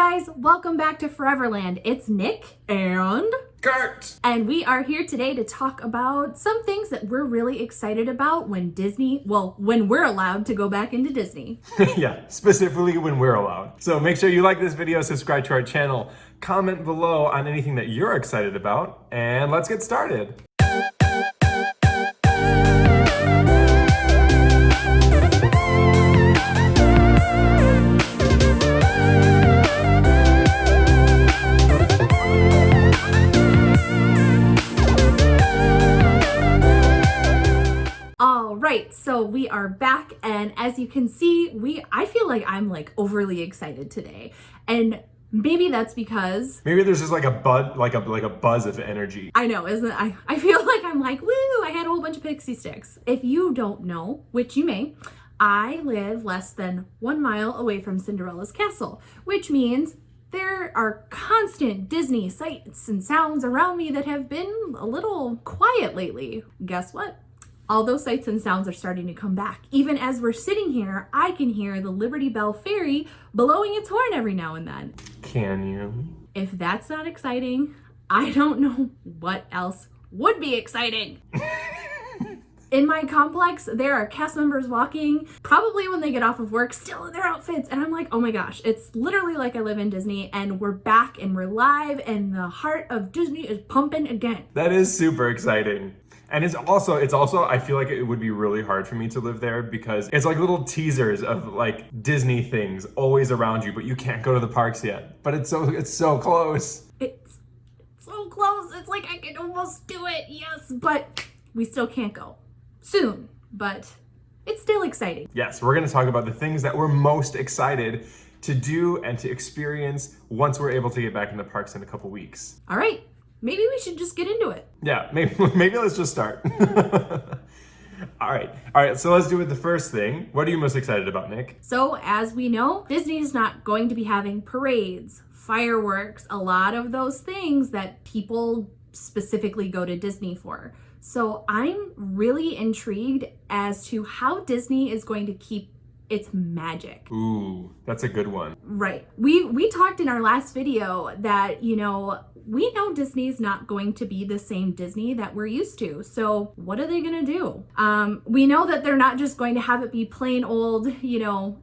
guys, welcome back to Foreverland. It's Nick and Kurt! And we are here today to talk about some things that we're really excited about when we're allowed to go back into Disney. Yeah, specifically when we're allowed. So make sure you like this video, subscribe to our channel, comment below on anything that you're excited about, and let's get started. Right, so we are back, and as you can see, I feel like I'm overly excited today, and maybe that's because maybe there's just like a buzz of energy. I know, isn't it? I feel like I'm like, woo, I had a whole bunch of pixie sticks. If you don't know, which you may, I live less than 1 mile away from Cinderella's castle, which means there are constant Disney sights and sounds around me that have been a little quiet lately. Guess what? All those sights and sounds are starting to come back. Even as we're sitting here, I can hear the Liberty Bell Ferry blowing its horn every now and then. Can you? If that's not exciting, I don't know what else would be exciting. In my complex, there are cast members walking, probably when they get off of work, still in their outfits. And I'm like, oh my gosh, it's literally like I live in Disney, and we're back and we're live and the heart of Disney is pumping again. That is super exciting. And it's also, I feel like it would be really hard for me to live there because it's like little teasers of like Disney things always around you, but you can't go to the parks yet. But it's so close. It's so close. It's like I can almost do it, yes, but we still can't go. Soon, but it's still exciting. Yes, we're gonna talk about the things that we're most excited to do and to experience once we're able to get back in the parks in a couple weeks. All right. Maybe we should just get into it. Yeah, maybe let's just start. All right, so let's do it the first thing. What are you most excited about, Nick? So as we know, Disney is not going to be having parades, fireworks, a lot of those things that people specifically go to Disney for. So I'm really intrigued as to how Disney is going to keep its magic. Ooh, that's a good one. Right. We talked in our last video that, we know Disney's not going to be the same Disney that we're used to. So what are they going to do? We know that they're not just going to have it be plain old,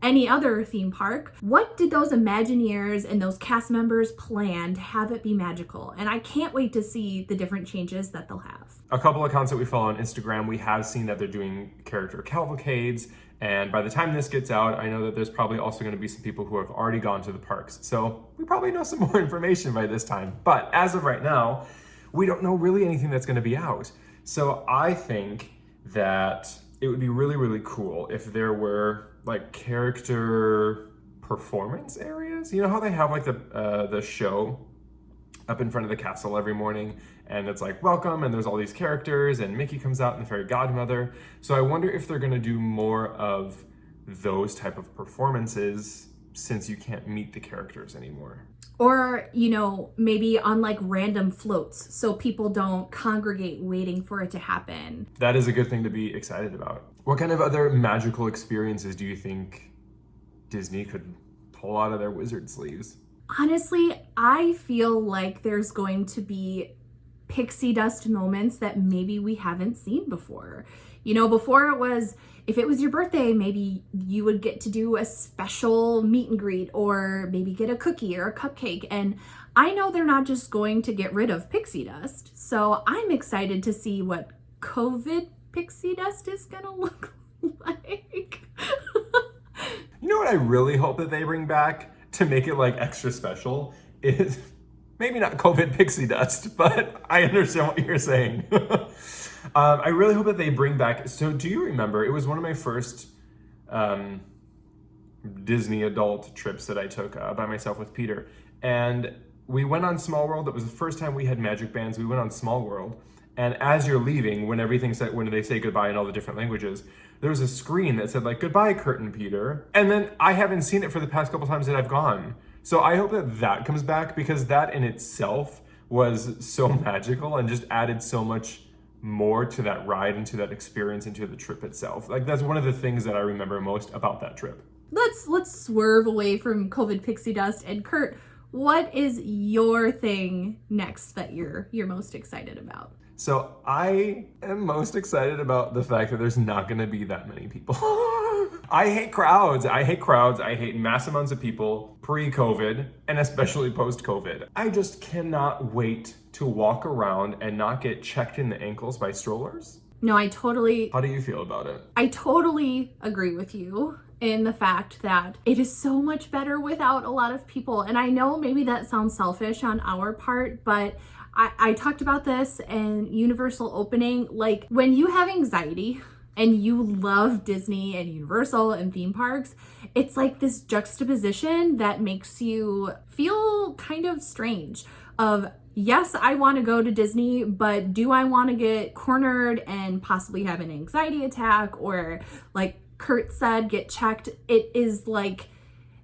any other theme park. What did those Imagineers and those cast members plan to have it be magical? And I can't wait to see the different changes that they'll have. A couple of accounts that we follow on Instagram, we have seen that they're doing character cavalcades. And by the time this gets out, I know that there's probably also going to be some people who have already gone to the parks. So we probably know some more information by this time. But as of right now, we don't know really anything that's going to be out. So I think that it would be really, really cool if there were like character performance areas. You know how they have like the show up in front of the castle every morning, and it's like welcome, and there's all these characters, and Mickey comes out and the fairy godmother. So I wonder if they're gonna do more of those type of performances since you can't meet the characters anymore. Or, maybe on like random floats so people don't congregate waiting for it to happen. That is a good thing to be excited about. What kind of other magical experiences do you think Disney could pull out of their wizard sleeves? Honestly, I feel like there's going to be pixie dust moments that maybe we haven't seen before. Before it was, if it was your birthday, maybe you would get to do a special meet and greet or maybe get a cookie or a cupcake. And I know they're not just going to get rid of pixie dust. So I'm excited to see what COVID pixie dust is gonna look like. You know what I really hope that they bring back to make it like extra special is maybe not COVID pixie dust, but I understand what you're saying. I really hope that they bring back, so do you remember, it was one of my first Disney adult trips that I took by myself with Peter, and we went on Small World. That was the first time we had magic bands. We went on Small World, and as you're leaving, when they say goodbye in all the different languages, there was a screen that said like, goodbye, Kurt and Peter. And then I haven't seen it for the past couple times that I've gone. So I hope that comes back, because that in itself was so magical and just added so much more to that ride and to that experience and to the trip itself. Like, that's one of the things that I remember most about that trip. let's swerve away from COVID pixie dust. And Kurt, what is your thing next that you're most excited about? So I am most excited about the fact that there's not going to be that many people. I hate crowds. I hate mass amounts of people pre-COVID and especially post-COVID. I just cannot wait to walk around and not get checked in the ankles by strollers. No, I totally... How do you feel about it? I totally agree with you in the fact that it is so much better without a lot of people. And I know maybe that sounds selfish on our part, but I talked about this in Universal opening. Like, when you have anxiety and you love Disney and Universal and theme parks, it's like this juxtaposition that makes you feel kind of strange of, yes, I want to go to Disney, but do I want to get cornered and possibly have an anxiety attack, or like Kurt said, get checked? It is like,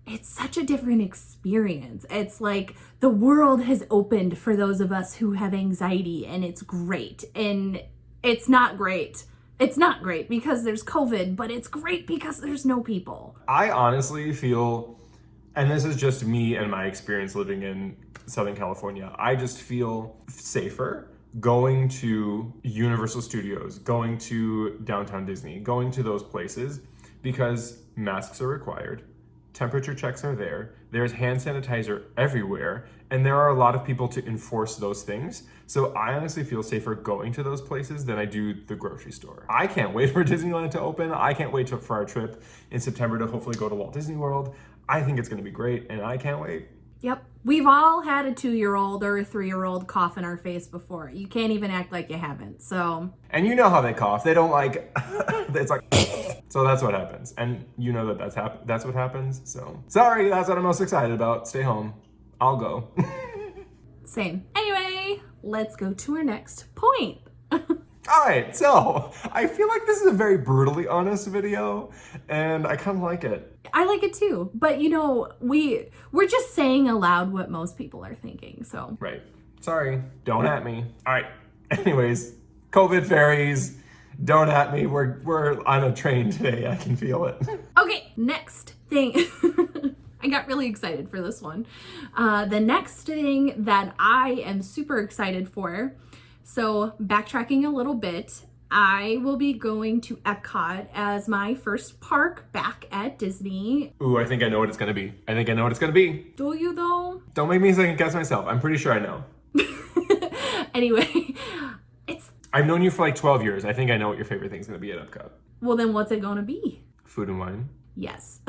it's such a different experience. It's like the world has opened for those of us who have anxiety, and it's great. And it's not great. It's not great because there's COVID, but it's great because there's no people. I honestly feel, and this is just me and my experience living in Southern California, I just feel safer going to Universal Studios, going to Downtown Disney, going to those places because masks are required. Temperature checks are there. There's hand sanitizer everywhere, and there are a lot of people to enforce those things. So I honestly feel safer going to those places than I do the grocery store. I can't wait for Disneyland to open. I can't wait for our trip in September to hopefully go to Walt Disney World. I think it's going to be great, and I can't wait. Yep. We've all had a 2-year-old or a 3-year-old cough in our face before. You can't even act like you haven't, so. And you know how they cough. They don't like, it's like, so that's what happens. And you know that that's what happens, so. Sorry, that's what I'm most excited about. Stay home. I'll go. Same. Anyway, let's go to our next point. All right, so I feel like this is a very brutally honest video, and I kind of like it. I like it too, but you know, we're just saying aloud what most people are thinking, so. Right. Sorry, don't at me. All right, anyways, COVID fairies, don't at me. We're on a train today, I can feel it. Okay, next thing. I got really excited for this one. The next thing that I am super excited for, so backtracking a little bit, I will be going to Epcot as my first park back at Disney. Ooh, I think I know what it's gonna be. Do you though? Don't make me second guess myself. I'm pretty sure I know. Anyway, I've known you for like 12 years. I think I know what your favorite thing's gonna be at Epcot. well then what's it gonna be? Food and wine. Yes.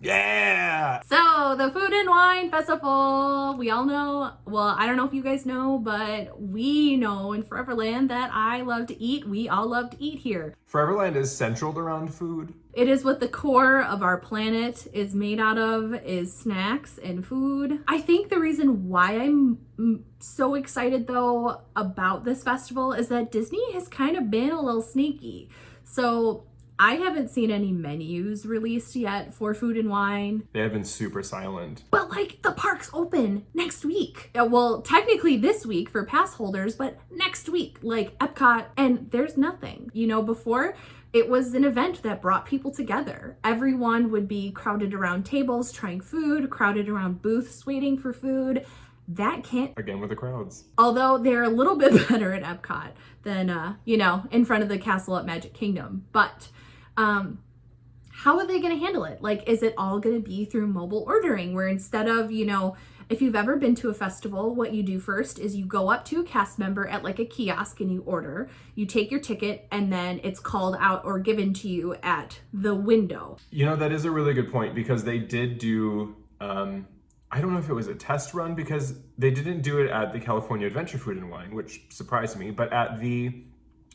Yeah! So the Food and Wine Festival, we all know, well, I don't know if you guys know, but we know in Foreverland that I love to eat. We all love to eat here. Foreverland is centered around food. It is what the core of our planet is made out of, is snacks and food. I think the reason why I'm so excited though about this festival is that Disney has kind of been a little sneaky. So I haven't seen any menus released yet for Food and Wine. They have been super silent. But like, the park's open next week. Well, technically this week for pass holders, but next week, like Epcot, and there's nothing. You know, before it was an event that brought people together. Everyone would be crowded around tables trying food, crowded around booths waiting for food. That can't... Again with the crowds. Although they're a little bit better at Epcot than, you know, in front of the castle at Magic Kingdom. But how are they going to handle it? Like, is it all going to be through mobile ordering where instead of, you know, if you've ever been to a festival, what you do first is you go up to a cast member at like a kiosk and you order, you take your ticket, and then it's called out or given to you at the window. You know, that is a really good point because they did do, I don't know if it was a test run because they didn't do it at the California Adventure Food and Wine, which surprised me, but at the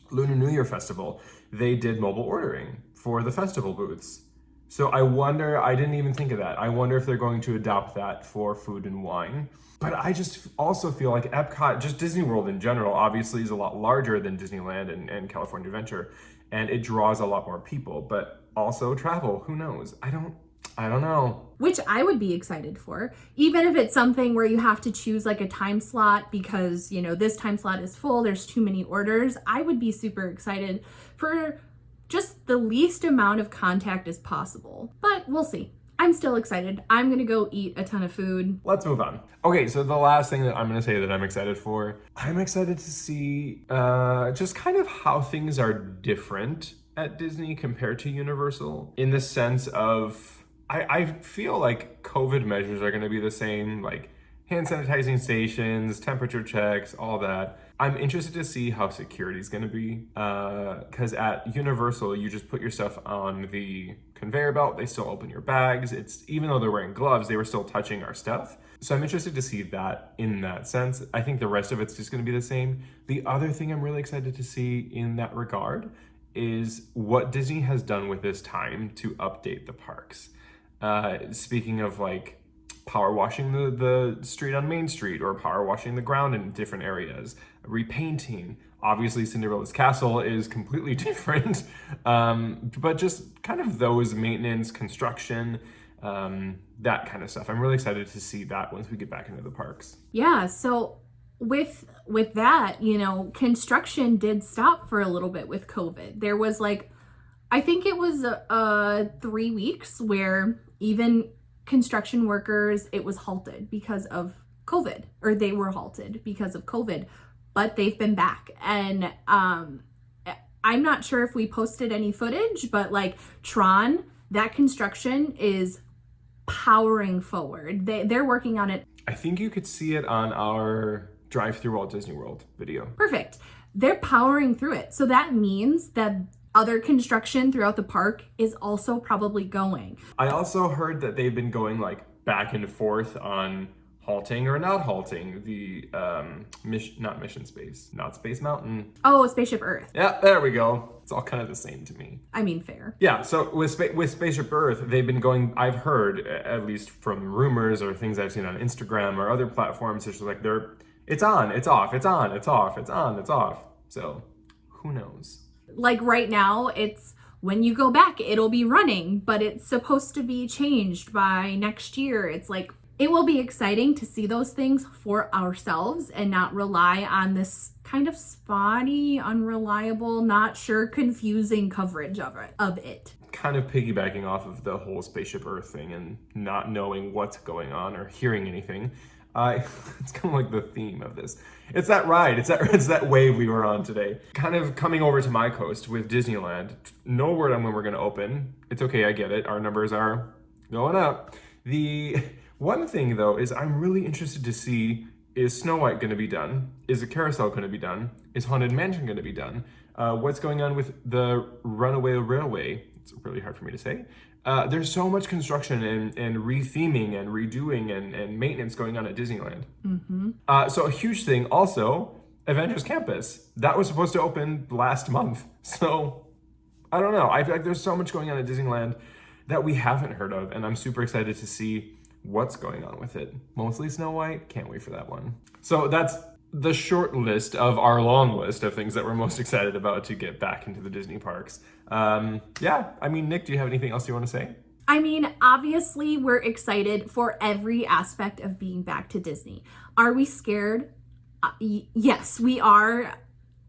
Lunar New Year Festival, they did mobile ordering for the festival booths. So I wonder, I didn't even think of that. I wonder if they're going to adopt that for Food and Wine. But I just also feel like Epcot, just Disney World in general, obviously is a lot larger than Disneyland and California Adventure, and it draws a lot more people, but also travel, who knows? I don't know. Which I would be excited for, even if it's something where you have to choose like a time slot because, you know, this time slot is full, there's too many orders. I would be super excited for just the least amount of contact as possible. But we'll see. I'm still excited. I'm gonna go eat a ton of food. Let's move on. Okay, so the last thing that I'm gonna say that I'm excited for, I'm excited to see just kind of how things are different at Disney compared to Universal, in the sense of, I feel like COVID measures are gonna be the same, like hand sanitizing stations, temperature checks, all that. I'm interested to see how security is going to be, because at Universal, you just put your stuff on the conveyor belt. They still open your bags. It's, even though they're wearing gloves, they were still touching our stuff. So I'm interested to see that in that sense. I think the rest of it's just going to be the same. The other thing I'm really excited to see in that regard is what Disney has done with this time to update the parks. Speaking of like power washing the street on Main Street, or power washing the ground in different areas, repainting. Obviously Cinderella's castle is completely different, but just kind of those maintenance, construction, that kind of stuff. I'm really excited to see that once we get back into the parks. Yeah, so with that, you know, construction did stop for a little bit with COVID. There was like, I think it was 3 weeks where even construction workers, it was halted because of COVID, or they were halted because of COVID, but they've been back. And I'm not sure if we posted any footage, but like Tron, that construction is powering forward. They're working on it. I think you could see it on our drive through Walt Disney World video. Perfect. They're powering through it. So that means that other construction throughout the park is also probably going. I also heard that they've been going like back and forth on halting or not halting the not Space Mountain. Oh, Spaceship Earth. Yeah, there we go. It's all kind of the same to me. I mean, fair. Yeah, so with Spaceship Earth, they've been going, I've heard, at least from rumors or things I've seen on Instagram or other platforms, it's just like it's on, it's off, it's on, it's off, it's on, it's off. So who knows? Like right now, it's when you go back, it'll be running, but it's supposed to be changed by next year. It's like, it will be exciting to see those things for ourselves and not rely on this kind of spotty, unreliable, not sure, confusing coverage of it. Kind of piggybacking off of the whole Spaceship Earth thing and not knowing what's going on or hearing anything. It's kind of like the theme of this. It's that ride, it's that wave we were on today. Kind of coming over to my coast with Disneyland. No word on when we're gonna open. It's okay, I get it. Our numbers are going up. The one thing though is I'm really interested to see, is Snow White gonna be done? Is the carousel gonna be done? Is Haunted Mansion gonna be done? What's going on with the Runaway Railway? It's really hard for me to say. There's so much construction and retheming and redoing and maintenance going on at Disneyland. Mm-hmm. So a huge thing also, Avengers Campus. That was supposed to open last month. So I don't know. I feel like there's so much going on at Disneyland that we haven't heard of, and I'm super excited to see what's going on with it. Mostly Snow White. Can't wait for that one. So that's the short list of our long list of things that we're most excited about to get back into the Disney parks. Yeah, I mean, Nick, do you have anything else you want to say? I mean, obviously we're excited for every aspect of being back to Disney. Are we scared? Yes, we are.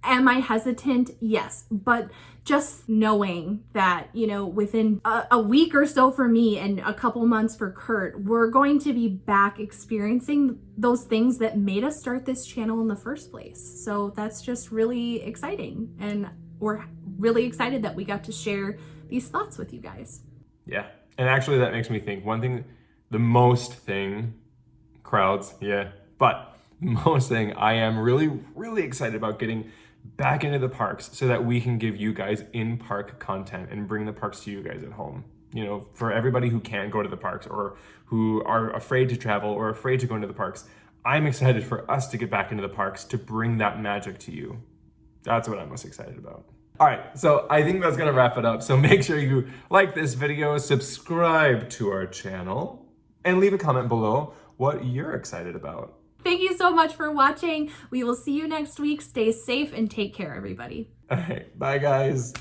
Am I hesitant? Yes. But just knowing that, you know, within a week or so for me and a couple months for Kurt, we're going to be back experiencing those things that made us start this channel in the first place. So that's just really exciting. And we're really excited that we got to share these thoughts with you guys. Yeah. And actually that makes me think one thing, the most thing, crowds, yeah, but most thing I am really, really excited about getting back into the parks so that we can give you guys in-park content and bring the parks to you guys at home. You know, for everybody who can't go to the parks or who are afraid to travel or afraid to go into the parks, I'm excited for us to get back into the parks to bring that magic to you. That's what I'm most excited about. All right, so I think that's gonna wrap it up. So make sure you like this video, subscribe to our channel, and leave a comment below what you're excited about. Thank you so much for watching. We will see you next week. Stay safe and take care, everybody. All right, bye guys.